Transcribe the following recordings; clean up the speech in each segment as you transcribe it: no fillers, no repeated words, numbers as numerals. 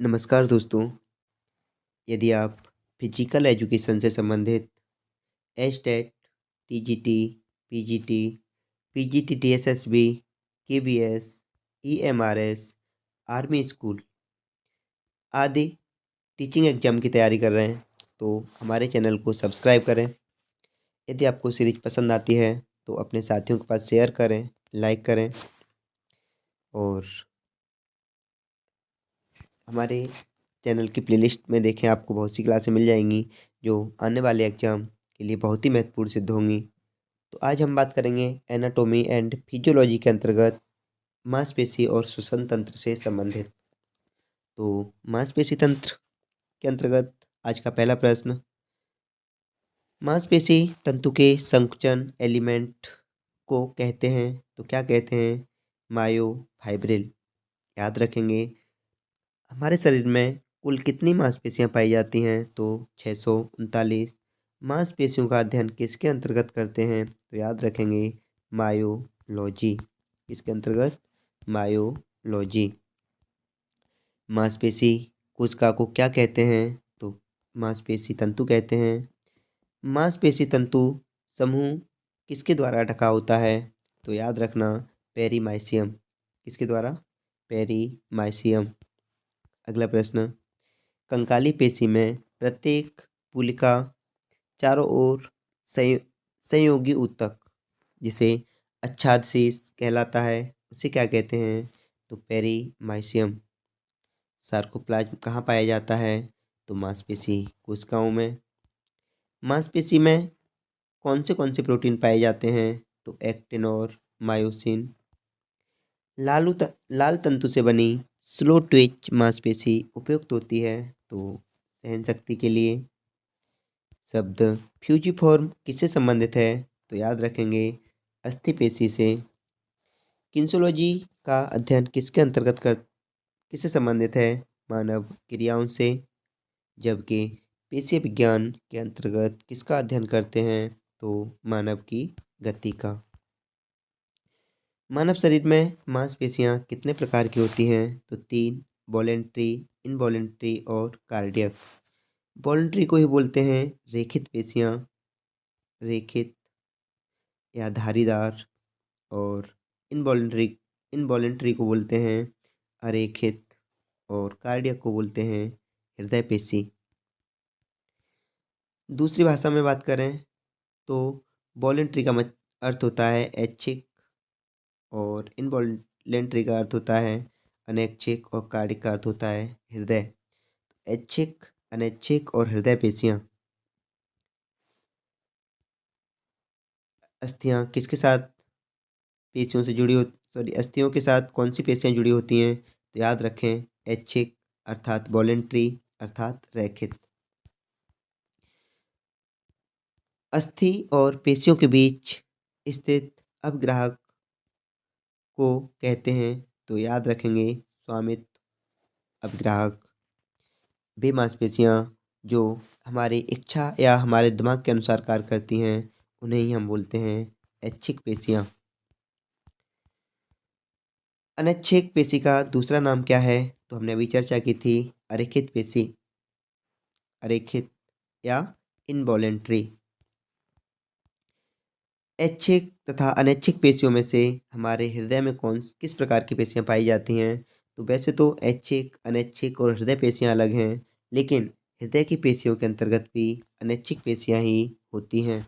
नमस्कार दोस्तों। यदि आप फिजिकल एजुकेशन से संबंधित HTET, TGT, PGT, PGT TSSB, KVS, EMRS, army school आदि टीचिंग एग्जाम की तैयारी कर रहे हैं तो हमारे चैनल को सब्सक्राइब करें। यदि आपको सीरीज पसंद आती है तो अपने साथियों के पास शेयर करें, लाइक करें और हमारे चैनल की प्लेलिस्ट में देखें। आपको बहुत सी क्लासें मिल जाएंगी जो आने वाले एग्जाम के लिए बहुत ही महत्वपूर्ण सिद्ध होंगी। तो आज हम बात करेंगे एनाटॉमी एंड फिजियोलॉजी के अंतर्गत मांसपेशी और श्वसन तंत्र से संबंधित। तो मांसपेशी तंत्र के अंतर्गत आज का पहला प्रश्न, मांसपेशी तंतु के संकुचन एलिमेंट को कहते हैं तो क्या कहते हैं? मायोफाइब्रिल। याद रखेंगे। हमारे शरीर में कुल कितनी मांसपेशियां पाई जाती हैं? तो 639। मांसपेशियों का अध्ययन किसके अंतर्गत करते हैं? तो याद रखेंगे मायोलॉजी। इसके अंतर्गत मायोलॉजी। मांसपेशी कोशिका को क्या कहते हैं? तो मांसपेशी तंतु कहते हैं। मांसपेशी तंतु समूह किसके द्वारा ढका होता है? तो याद रखना पेरीमाइसियम। किसके द्वारा? पेरीमाइसियम। अगला प्रश्न, कंकाली पेशी में प्रत्येक पुलिका चारों ओर संयोगी ऊतक जिसे अच्छादशीष कहलाता है उसे क्या कहते हैं? तो पेरीमाइसियम। सार्कोप्लाज्म कहाँ पाया जाता है? तो मांसपेशी कोशिकाओं में। मांसपेशी में कौन से प्रोटीन पाए जाते हैं? तो एक्टिन और मायोसिन। लाल तंतु से बनी स्लो ट्विच मांसपेशी उपयुक्त होती है तो सहन शक्ति के लिए। शब्द फ्यूजिफॉर्म किससे संबंधित है? तो याद रखेंगे अस्थि पेशी से। किन्सोलॉजी का अध्ययन किससे संबंधित है? मानव क्रियाओं से। जबकि पेशीय विज्ञान के अंतर्गत किसका अध्ययन करते हैं? तो मानव की गति का। मानव शरीर में मांसपेशियां कितने प्रकार की होती हैं? तो 3, वॉलेंट्री, इनवॉलेंट्री और कार्डियक। वॉलेंट्री को ही बोलते हैं रेखित पेशियां, रेखित या धारीदार, और इनवॉलेंट्री इनवॉलेंट्री को बोलते हैं अरेखित, और कार्डियक को बोलते हैं हृदय पेशी। दूसरी भाषा में बात करें तो वॉलेंट्री का अर्थ होता है ऐच्छिक, और इनवॉलेंट्री का अर्थ होता है अनैच्छिक, और कार्डिक का अर्थ होता है हृदय। ऐच्छिक, अनैच्छिक और हृदय पेशियां। अस्थियां किसके साथ पेशियों से जुड़ी हो सॉरी अस्थियों के साथ कौन सी पेशियां जुड़ी होती हैं? तो याद रखें ऐच्छिक अर्थात वॉलेंट्री अर्थात रैखित। अस्थि और पेशियों के बीच स्थित अपग्राहक को कहते हैं तो याद रखेंगे स्वामित्व अपग्राहक। वे मांसपेशियां जो हमारी इच्छा या हमारे दिमाग के अनुसार कार्य करती हैं उन्हें ही हम बोलते हैं ऐच्छिक पेशियां। अनैच्छिक पेशी का दूसरा नाम क्या है? तो हमने अभी चर्चा की थी अरेखित पेशी, अरेखित या इनवॉलेंट्री। ऐच्छिक तथा अनैच्छिक पेशियों में से हमारे हृदय में किस प्रकार की पेशियां पाई जाती हैं? तो वैसे तो ऐच्छिक, अनैच्छिक और हृदय पेशियां अलग हैं, लेकिन हृदय की पेशियों के अंतर्गत भी अनैच्छिक पेशियां ही होती हैं।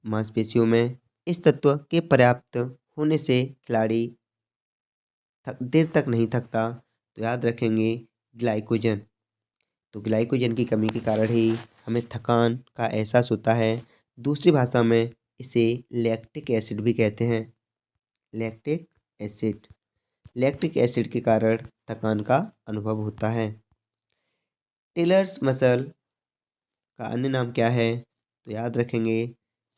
मांसपेशियों में इस तत्व के पर्याप्त होने से खिलाड़ी देर तक नहीं थकता तो याद रखेंगे ग्लाइकोजन। तो ग्लाइकोजन की कमी के कारण ही हमें थकान का एहसास होता है। दूसरी भाषा में इसे लैक्टिक एसिड भी कहते हैं। Lactic acid. लैक्टिक एसिड के कारण थकान का अनुभव होता है। टेलर्स मसल का अन्य नाम क्या है? तो याद रखेंगे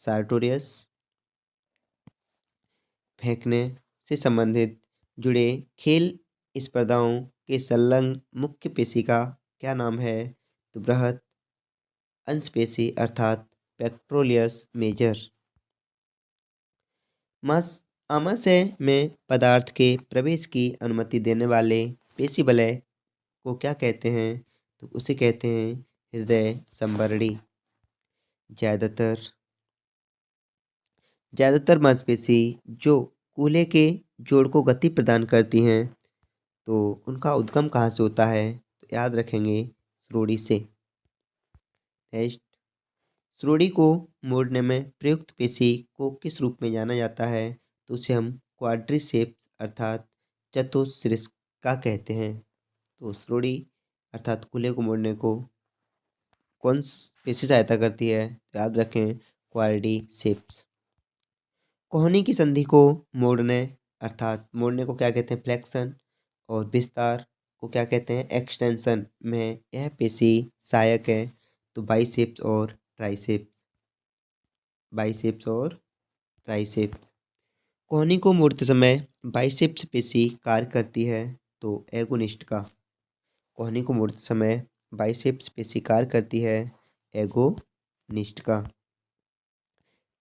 सार्टोरियस। फेंकने से संबंधित जुड़े खेल स्पर्धाओं के संलग्न मुख्य पेशी का क्या नाम है? तो बृहत अंशपेशी अर्थात पेक्टोरियस मेजर। मांस आमाशय में पदार्थ के प्रवेश की अनुमति देने वाले पेशी वलय को क्या कहते हैं? तो उसे कहते हैं हृदय संवरणी। ज़्यादातर ज़्यादातर मांसपेशी जो कूल्हे के जोड़ को गति प्रदान करती हैं, तो उनका उद्गम कहाँ से होता है? तो याद रखेंगे सुरोड़ी से। नेक्स्ट, सुरोड़ी को मोड़ने में प्रयुक्त पेशी को किस रूप में जाना जाता है? तो उसे हम क्वाड्रिसेप्स अर्थात चतुशिरस्का कहते हैं। तो सुरोड़ी अर्थात कूल्हे को मोड़ने को कौन पेशी सहायता करती है? तो याद रखें क्वाड्रिसेप्स। कोहनी की संधि को मोड़ने अर्थात मोड़ने को क्या कहते हैं? फ्लेक्शन। और विस्तार को क्या कहते हैं? एक्सटेंशन में यह पेशी सहायक है। तो बाइसेप्स और ट्राइसेप्स। बाइसेप्स और ट्राइसेप्स। कोहनी को मोड़ते समय बाइसेप्स पेशी कार्य करती है, तो एगोनिस्ट का। कोहनी को मोड़ते समय बाइसेप्स पेशी कार्य करती है, एगोनिस्ट का।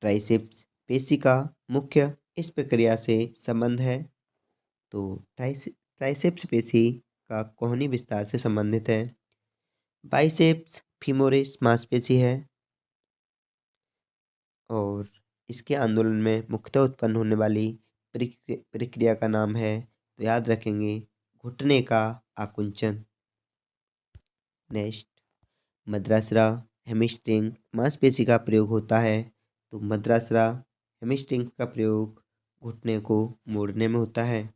ट्राइसेप्स पेशी का मुख्य इस प्रक्रिया से संबंध है, तो ट्राइसेप्स पेशी का कोहनी विस्तार से संबंधित है। बाइसेप्स फीमोरिस मांसपेशी है और इसके आंदोलन में मुख्यतः उत्पन्न होने वाली प्रक्रिया का नाम है, तो याद रखेंगे घुटने का आकुंचन। नेक्स्ट, मद्रासरा हैमस्ट्रिंग मांसपेशी का प्रयोग होता है, तो मद्रासरा हैमस्ट्रिंग का प्रयोग घुटने को मोड़ने में होता है।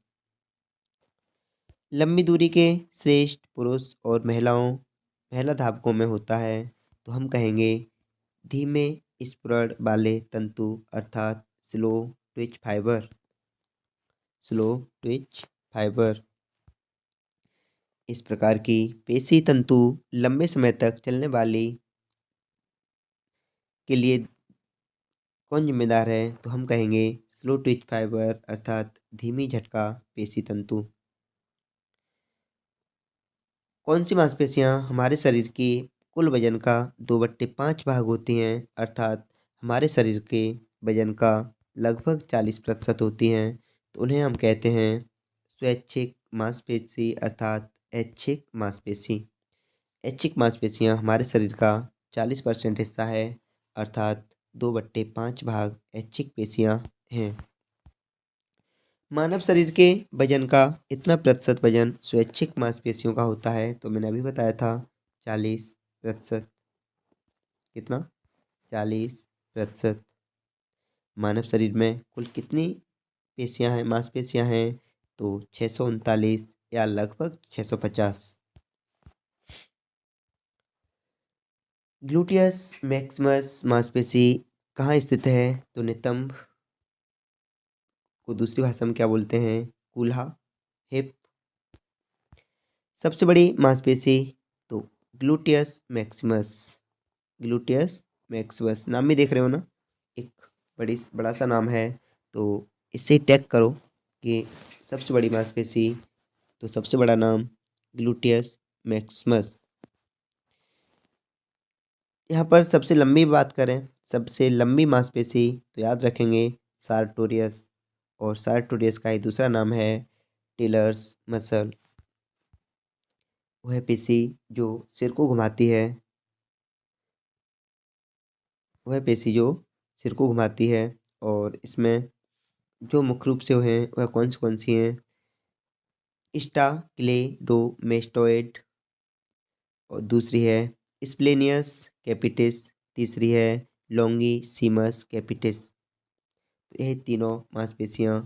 लंबी दूरी के श्रेष्ठ पुरुष और महिला धावकों में होता है, तो हम कहेंगे धीमे स्फुरण वाले तंतु अर्थात slow Twitch fibre. Slow Twitch fibre. इस प्रकार की पेशी तंतु लंबे समय तक चलने वाली के लिए कौन जिम्मेदार है? तो हम कहेंगे स्लो ट्विच फाइबर अर्थात धीमी झटका पेशी तंतु। कौन सी मांसपेशियां हमारे शरीर की कुल वजन का 2/5 भाग होती हैं, अर्थात हमारे शरीर के वजन का लगभग 40% होती हैं, तो उन्हें हम कहते हैं स्वैच्छिक मांसपेशी अर्थात ऐच्छिक मांसपेशी। ऐच्छिक मांसपेशियां हमारे शरीर का 40% हिस्सा है, अर्थात 2/5 भाग ऐच्छिक पेशियां हैं। मानव शरीर के वजन का इतना प्रतिशत वजन स्वैच्छिक मांसपेशियों का होता है, तो मैंने अभी बताया था 40%। कितना? 40%। मानव शरीर में कुल कितनी पेशियां हैं, मांसपेशियां हैं? तो 639 या लगभग 650। ग्लूटियस मैक्सिमस मांसपेशी कहाँ स्थित है? तो नितंब को दूसरी भाषा में क्या बोलते हैं? कूल्हा, हिप। सबसे बड़ी मांसपेशी तो ग्लूटियस मैक्सिमस। ग्लूटियस मैक्सिमस नाम भी देख रहे हो ना, एक बड़ा सा नाम है, तो इससे टैग करो कि सबसे बड़ी मांसपेशी, तो सबसे बड़ा नाम ग्लूटियस मैक्सिमस। यहाँ पर सबसे लंबी बात करें, सबसे लंबी मांसपेशी, तो याद रखेंगे सार्टोरियस। और सार्टोरियस का ही दूसरा नाम है टेलर्स मसल। वह पेशी जो सिर को घुमाती है, वह पेशी जो सिर को घुमाती है, और इसमें जो मुख्य रूप से हैं वह कौन सी हैं? स्टाक्लेडोमेस्टोइड और दूसरी है स्प्लेनियस कैपिटिस, तीसरी है लॉन्गिसिमस कैपिटिस। तो यह तीनों मांसपेशियां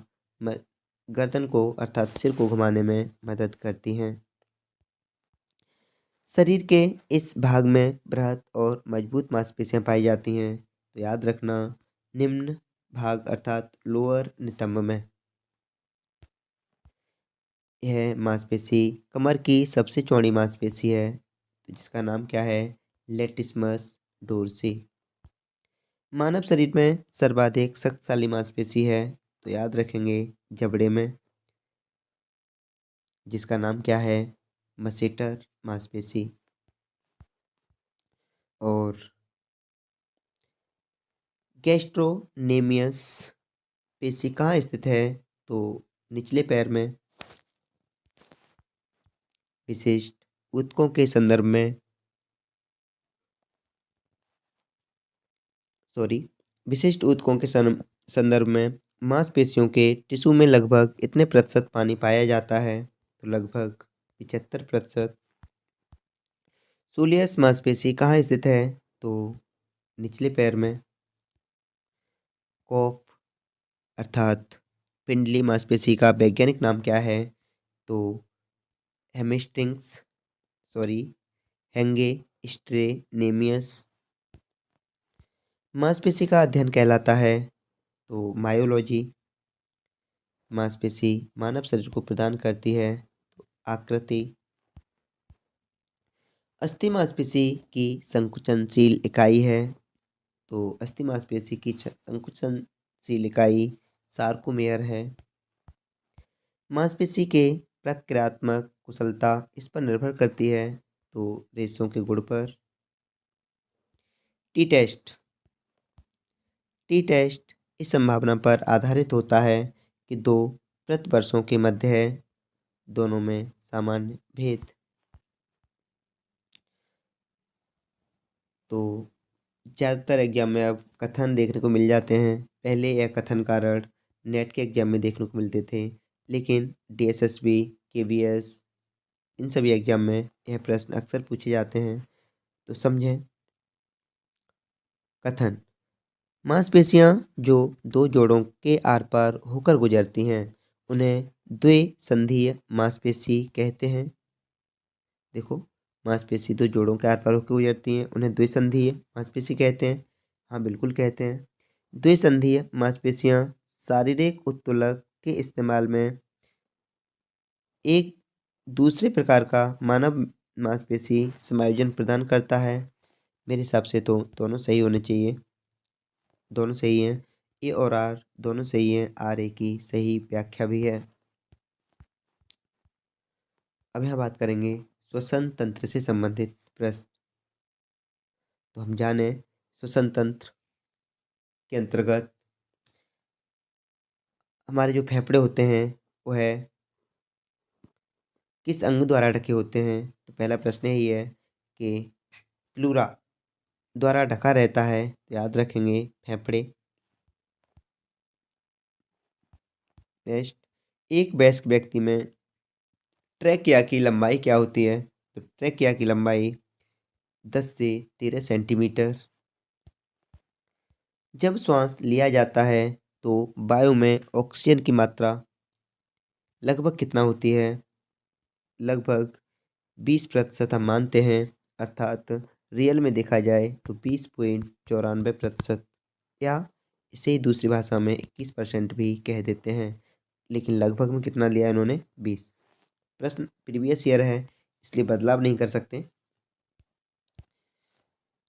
गर्दन को अर्थात सिर को घुमाने में मदद करती हैं। शरीर के इस भाग में बृहद और मजबूत मांसपेशियां पाई जाती हैं, तो याद रखना निम्न भाग अर्थात लोअर नितंब में। यह मांसपेशी कमर की सबसे चौड़ी मांसपेशी है, तो जिसका नाम क्या है? Latissimus dorsi. मानव शरीर में सर्वाधिक शक्तिशाली मांसपेशी है, तो याद रखेंगे जबड़े में, जिसका नाम क्या है? मसेटर मांसपेशी। और गैस्ट्रोनेमियस पेशी कहाँ स्थित है? तो निचले पैर में। विशिष्ट ऊतकों के संदर्भ में विशिष्ट ऊतकों के संदर्भ में मांसपेशियों के टिश्यू में लगभग इतने प्रतिशत पानी पाया जाता है, तो लगभग 75%। सोलियस मांसपेशी कहाँ स्थित है, तो निचले पैर में। कॉफ अर्थात पिंडली मांसपेशी का वैज्ञानिक नाम क्या है, तो हैंगेस्ट्रेनेमियस। मांसपेशी का अध्ययन कहलाता है, तो मायोलॉजी। मांसपेशी मानव शरीर को प्रदान करती है, तो आकृति। अस्थि मांसपेशी की संकुचनशील इकाई है, तो अस्थि मांसपेशी की संकुचनशील इकाई सार्कोमेयर है। मांसपेशी के प्रक्रियात्मक कुशलता इस पर निर्भर करती है, तो रेशों के गुण पर। टी टेस्ट इस संभावना पर आधारित होता है कि दो प्रतिवर्षों के मध्य है, दोनों में सामान्य भेद। तो ज़्यादातर एग्जाम में अब कथन देखने को मिल जाते हैं। पहले यह कथन कारण नेट के एग्जाम में देखने को मिलते थे, लेकिन DSSB, KVS इन सभी एग्जाम में यह प्रश्न अक्सर पूछे जाते हैं। तो समझें। कथन: मांसपेशियां जो दो जोड़ों के आर पार होकर गुजरती हैं उन्हें द्विसंधीय मांसपेशी कहते हैं। देखो, मांसपेशी दो जोड़ों के आर पार होकर गुजरती हैं उन्हें द्विसंधीय मांसपेशी कहते हैं। हाँ, बिल्कुल कहते हैं। द्विसंधीय मांसपेशियां शारीरिक उत्तोलक के इस्तेमाल में एक दूसरे प्रकार का मानव मांसपेशी समायोजन प्रदान करता है। मेरे हिसाब से तो दोनों सही होने चाहिए, दोनों सही हैं। ए और आर दोनों सही हैं, आर ए की सही व्याख्या भी है। अब यहाँ बात करेंगे श्वसन तंत्र से संबंधित प्रश्न। तो हम जाने श्वसन तंत्र के अंतर्गत हमारे जो फेफड़े होते हैं वह किस अंग द्वारा ढके होते हैं। तो पहला प्रश्न यही है कि प्लूरा द्वारा ढका रहता है, तो याद रखेंगे फेफड़े। नेक्स्ट, एक वयस्क व्यक्ति में ट्रैकिया की लंबाई क्या होती है। तो ट्रैकिया की लंबाई 10 से 13 सेंटीमीटर। जब श्वास लिया जाता है तो वायु में ऑक्सीजन की मात्रा लगभग कितना होती है। लगभग 20% हम मानते हैं, अर्थात रियल में देखा जाए तो 20.94%, या इसे ही दूसरी भाषा में 21% भी कह देते हैं, लेकिन लगभग में कितना लिया इन्होंने, 20। प्रश्न प्रीवियस ईयर है इसलिए बदलाव नहीं कर सकते।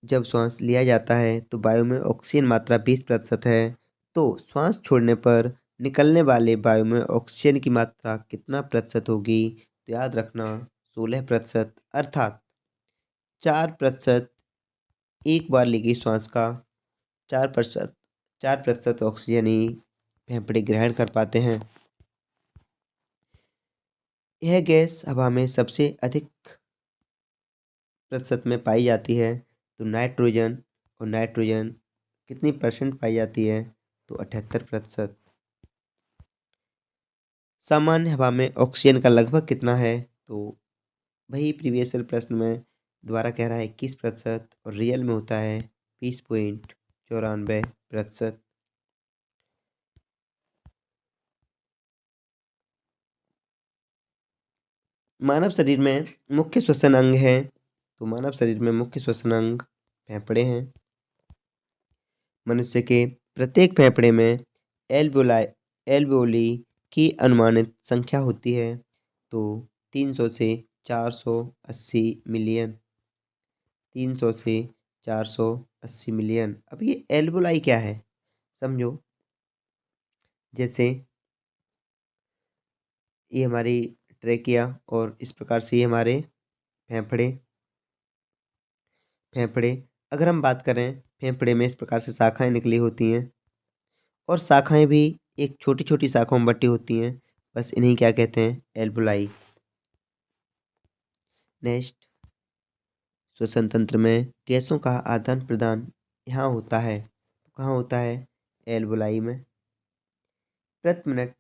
जब श्वास लिया जाता है तो वायु में ऑक्सीजन मात्रा 20% है, तो श्वास छोड़ने पर निकलने वाले वायु में ऑक्सीजन की मात्रा कितना प्रतिशत होगी। तो याद रखना 16%, अर्थात 4% एक बार ली गई श्वास का 4% ऑक्सीजन ही फेफड़े ग्रहण कर पाते हैं। यह गैस हवा में सबसे अधिक प्रतिशत में पाई जाती है। तो नाइट्रोजन, और नाइट्रोजन कितनी परसेंट पाई जाती है, तो 78%। सामान्य हवा में ऑक्सीजन का लगभग कितना है, तो वही प्रीवियस ईयर प्रश्न में दोबारा कह रहा है 21%, और रियल में होता है 20.94%। मानव शरीर में मुख्य श्वसन अंग है। तो मानव शरीर में मुख्य श्वसन अंग फेफड़े हैं। मनुष्य के प्रत्येक फेफड़े में एल्वेओली की अनुमानित संख्या होती है, तो 300 से 480 मिलियन। 300 से 480 मिलियन। अब ये एल्वेओलाई क्या है समझो। जैसे ये हमारी ट्रेकिया, और इस प्रकार से ये हमारे फेफड़े। फेफड़े अगर हम बात करें, फेफड़े में इस प्रकार से शाखाएं निकली होती हैं, और शाखाएं भी एक छोटी छोटी शाखाओं में बटी होती हैं। बस इन्हीं क्या कहते हैं, एल्वेओलाई। नेक्स्ट, श्वसन तंत्र में गैसों का आदान प्रदान यहाँ होता है, तो कहाँ होता है? एल्वोलाई में। प्रति मिनट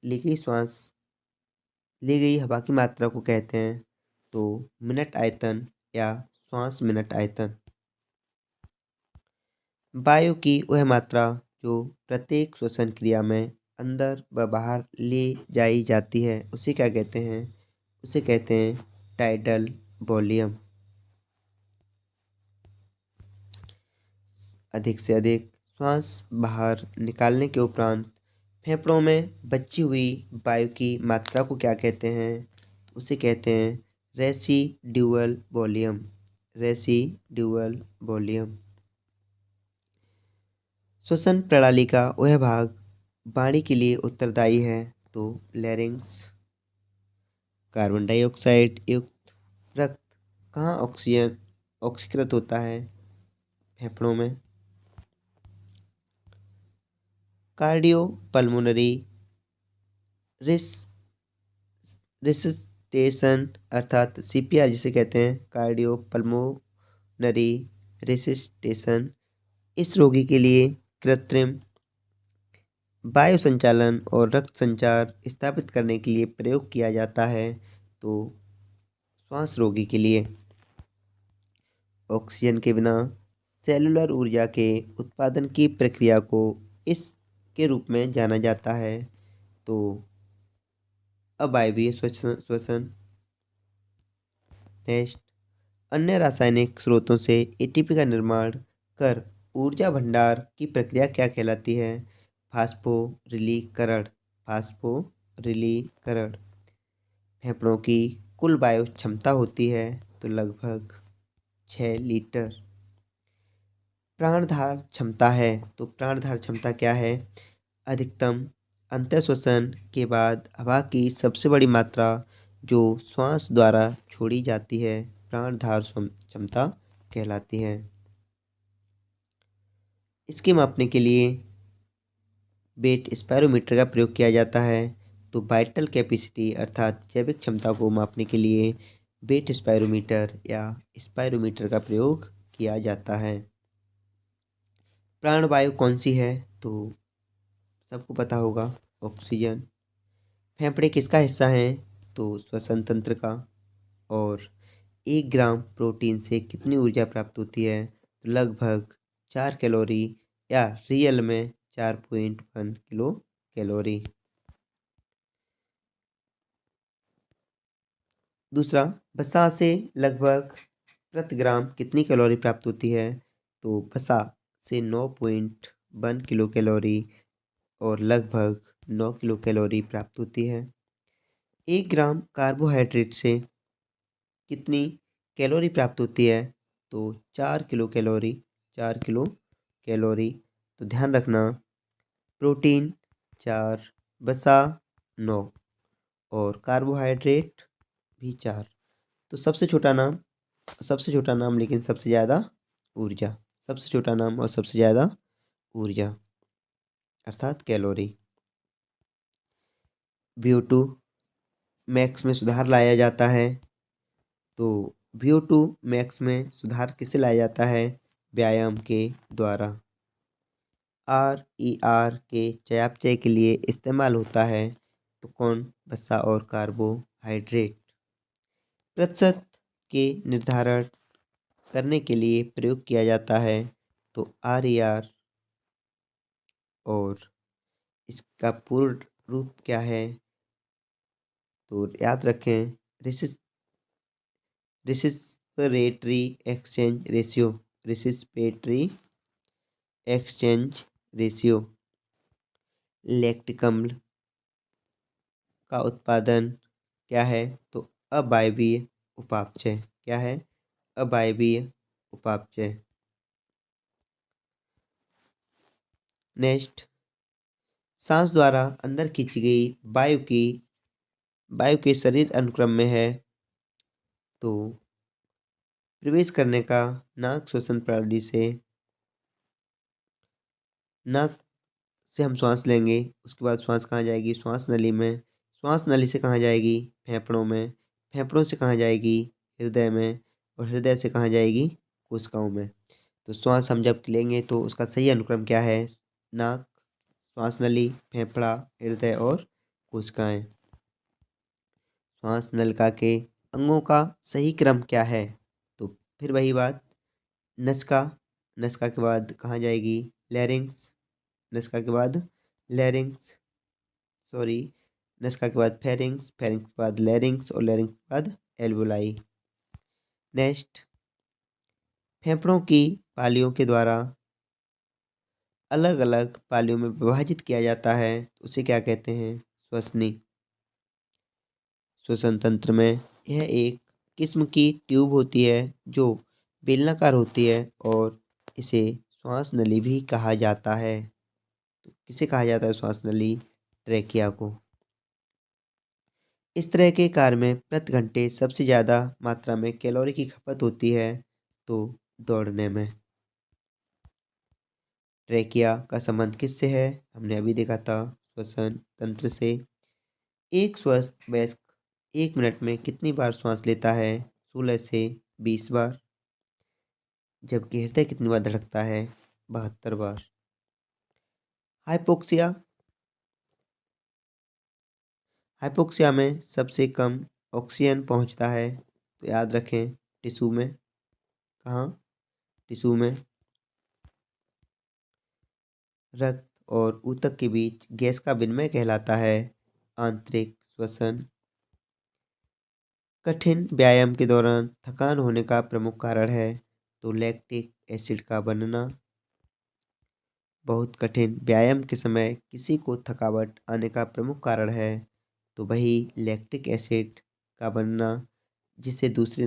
ली गई हवा की मात्रा को कहते हैं तो मिनट आयतन या श्वास मिनट आयतन। वायु की वह मात्रा जो प्रत्येक श्वसन क्रिया में अंदर व बाहर ले जाई जाती है उसे क्या कहते हैं? उसे कहते हैं टाइडल वॉल्यूम। अधिक से अधिक श्वास बाहर निकालने के उपरांत फेफड़ों में बची हुई वायु की मात्रा को क्या कहते हैं? उसे कहते हैं रेसिड्यूअल वॉल्यूम। Residual volume. श्वसन प्रणाली का वह भाग वाणी के लिए उत्तरदायी है तो लैरिंक्स। कार्बन डाइऑक्साइड युक्त रक्त कहाँ ऑक्सीकृत होता है? फेफड़ों में। कार्डियोपल्मोनरी रिसस्टेशन अर्थात सीपीआर जिसे कहते हैं, कार्डियोपल्मोनरी रिसस्टेशन, इस रोगी के लिए कृत्रिम वायु संचालन और रक्त संचार स्थापित करने के लिए प्रयोग किया जाता है तो श्वास रोगी के लिए। ऑक्सीजन के बिना सेलुलर ऊर्जा के उत्पादन की प्रक्रिया को इस के रूप में जाना जाता है तो अवायवीय श्वसन। नेक्स्ट, अन्य रासायनिक स्रोतों से एटीपी का निर्माण कर ऊर्जा भंडार की प्रक्रिया क्या कहलाती है? फास्फोरिलीकरण। फास्फोरिलीकरण। फेफड़ों की कुल वायु क्षमता होती है तो लगभग 6 लीटर। प्राणधार क्षमता है तो प्राणधार क्षमता क्या है? अधिकतम अंतःश्वसन के बाद हवा की सबसे बड़ी मात्रा जो श्वास द्वारा छोड़ी जाती है प्राणधार क्षमता कहलाती है। इसके मापने के लिए वेट स्पायरोमीटर का प्रयोग किया जाता है तो वाइटल कैपेसिटी अर्थात जैविक क्षमता को मापने के लिए वेट स्पायरोमीटर या स्पायरोमीटर का प्रयोग किया जाता है। प्राणवायु कौन सी है? तो सबको पता होगा, ऑक्सीजन। फेफड़े किसका हिस्सा है? तो श्वसन तंत्र का। और 1 ग्राम प्रोटीन से कितनी ऊर्जा प्राप्त होती है? तो लगभग 4 कैलोरी या रियल में 4.1 किलो कैलोरी। दूसरा, वसा से लगभग प्रति ग्राम कितनी कैलोरी प्राप्त होती है? तो वसा से 9.1 किलो कैलोरी और लगभग 9 किलो कैलोरी प्राप्त होती है। 1 ग्राम कार्बोहाइड्रेट से कितनी कैलोरी प्राप्त होती है? तो 4 किलो कैलोरी। 4 kilo calorie. तो ध्यान रखना, प्रोटीन 4, वसा 9 और कार्बोहाइड्रेट भी 4। तो सबसे छोटा नाम लेकिन सबसे ज़्यादा ऊर्जा। सबसे छोटा नाम और सबसे ज़्यादा ऊर्जा अर्थात कैलोरी। VO2 मैक्स में सुधार लाया जाता है तो VO2 मैक्स में सुधार किसे लाया जाता है? व्यायाम के द्वारा। RER के चयापचय के लिए इस्तेमाल होता है तो कौन? वसा और कार्बोहाइड्रेट। प्रतिशत के निर्धारण करने के लिए प्रयोग किया जाता है तो RER। और इसका पूर्ण रूप क्या है? तो याद रखें, respiratory exchange ratio. Respiratory exchange ratio. Lactic अम्ल का उत्पादन क्या है? तो अवायवीय उपापचय। क्या है? अवायवीय उपापचय। नेक्स्ट, सांस द्वारा अंदर खींची गई वायु के शरीर अनुक्रम में है तो प्रवेश करने का नाक श्वसन प्रणाली से। नाक से हम श्वास लेंगे, उसके बाद श्वास कहाँ जाएगी? श्वास नली में। श्वास नली से कहाँ जाएगी? फेफड़ों में। फेफड़ों से कहाँ जाएगी? हृदय में, और हृदय से कहाँ जाएगी? कोशिकाओं में। तो श्वास हम जब लेंगे तो उसका सही अनुक्रम क्या है? नाक, श्वास नली, फेफड़ा, हृदय और कोशिकाएं। श्वास नलिका के अंगों का सही क्रम क्या है? तो फिर वही बात, नसिका, नसिका के बाद कहाँ जाएगी? लैरिंक्स, नसिका के बाद लैरिंक्स, सॉरी, नसिका के बाद फेरिंक्स, फेरिंक्स के बाद लैरिंक्स और लैरिंक्स के बाद एल्वोलाई। नेक्स्ट, फेफड़ों की पालियों के द्वारा अलग अलग पालियों में विभाजित किया जाता है, तो उसे क्या कहते हैं? श्वसनी। श्वसन तंत्र में यह एक किस्म की ट्यूब होती है जो बेलनाकार होती है, और इसे श्वास नली भी कहा जाता है। तो किसे कहा जाता है श्वास नली? ट्रेकिया को। इस तरह के कार्य में प्रति घंटे सबसे ज़्यादा मात्रा में कैलोरी की खपत होती है, तो दौड़ने में। ट्रेकिया का संबंध किससे है? हमने अभी देखा था, श्वसन तंत्र से। एक स्वस्थ वयस्क 1 मिनट में कितनी बार श्वास लेता है? 16 से 20 बार। जबकि हृदय कितनी बार धड़कता है? 72 बार। हाइपोक्सिया, हाइपोक्सिया में सबसे कम ऑक्सीजन पहुंचता है, तो याद रखें टिश्यू में। कहाँ? टिश्यू में। रक्त और ऊतक के बीच गैस का विनिमय कहलाता है आंतरिक श्वसन। कठिन व्यायाम के दौरान थकान होने का प्रमुख कारण है, तो लैक्टिक एसिड का बनना। बहुत कठिन व्यायाम के समय किसी को थकावट आने का प्रमुख कारण है, तो वही लैक्टिक एसिड का बनना, जिसे दूसरे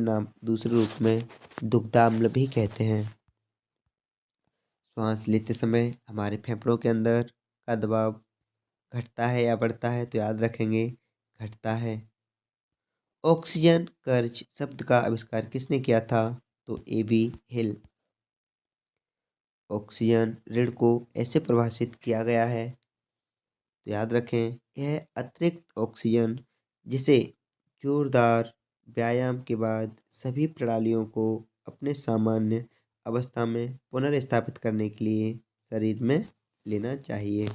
रूप में दुग्धाम्ल भी कहते हैं। श्वास लेते समय हमारे फेफड़ों के अंदर का दबाव घटता है या बढ़ता है? तो याद रखेंगे घटता है। ऑक्सीजन कर्ज शब्द का आविष्कार किसने किया था? तो ए.बी. हिल। ऑक्सीजन ऋण को ऐसे परिभाषित किया गया है, तो याद रखें, यह अतिरिक्त ऑक्सीजन जिसे जोरदार व्यायाम के बाद सभी प्रणालियों को अपने सामान्य अवस्था में पुनर्स्थापित करने के लिए शरीर में लेना चाहिए।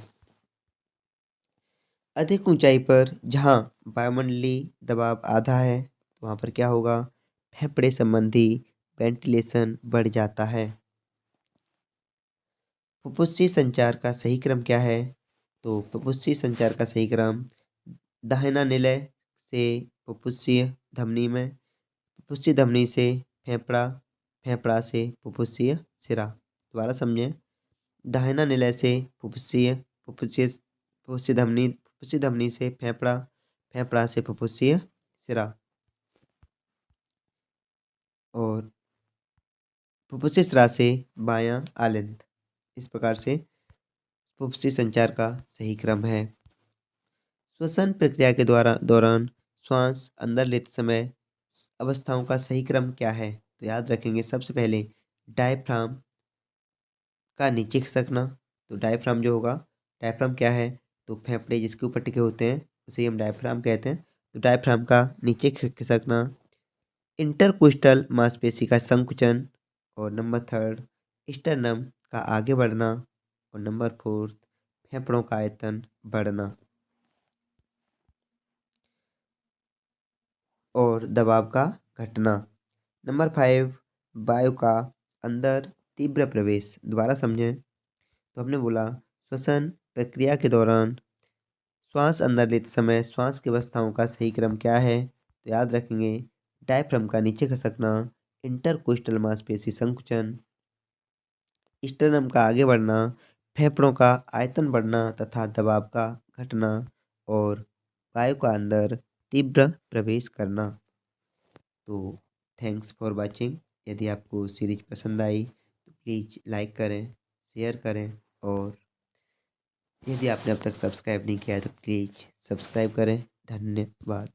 अधिक ऊंचाई पर जहां वायुमंडलीय दबाव आधा है, तो वहां पर क्या होगा? फेफड़े संबंधी वेंटिलेशन बढ़ जाता है। फुफ्फुसी संचार का सही क्रम क्या है? तो फुफ्फुसी संचार का सही क्रम दाहिना निलय से फुफ्फुसीय धमनी में, फुफ्फुसीय धमनी से फेफड़ा, फेफड़ा से फुफ्फुसीय सिरा। दोबारा समझें, दाहिना निलय से फुफ्फुसीय, फुफ्फुसीय धमनी से फेफड़ा, फेफड़ा से फुफ्फुसीय सिरा, और फुफ्फुसीय सिरा से बायां आलिंद। इस प्रकार से फुफ्फुसीय संचार का सही क्रम है। श्वसन प्रक्रिया के दौरान श्वास अंदर लेते समय अवस्थाओं का सही क्रम क्या है? तो याद रखेंगे, सबसे पहले डायफ्राम का नीचे खिसकना। तो डायफ्राम जो होगा, डायफ्राम क्या है? तो फेफड़े जिसके ऊपर टिके होते हैं उसे हम डायफ्राम कहते हैं। तो डायफ्राम का नीचे खिसकना। इंटरकोस्टल मांसपेशी का संकुचन। और नंबर 3 स्टर्नम का आगे बढ़ना। और नंबर 4 फेफड़ों का आयतन बढ़ना और दबाव का घटना। नंबर 5 वायु का अंदर तीव्र प्रवेश। दोबारा समझें, तो हमने बोला श्वसन प्रक्रिया के दौरान श्वास अंदर लेते समय श्वास की अवस्थाओं का सही क्रम क्या है? तो याद रखेंगे, डायफ्राम का नीचे खसकना, इंटरकोस्टल मांसपेशी संकुचन, स्टर्नम का आगे बढ़ना, फेफड़ों का आयतन बढ़ना तथा दबाव का घटना, और वायु का अंदर तीव्र प्रवेश करना। तो थैंक्स फॉर वाचिंग। यदि आपको सीरीज पसंद आई तो प्लीज़ लाइक करें, शेयर करें, और यदि आपने अब तक सब्सक्राइब नहीं किया है तो प्लीज़ सब्सक्राइब करें। धन्यवाद।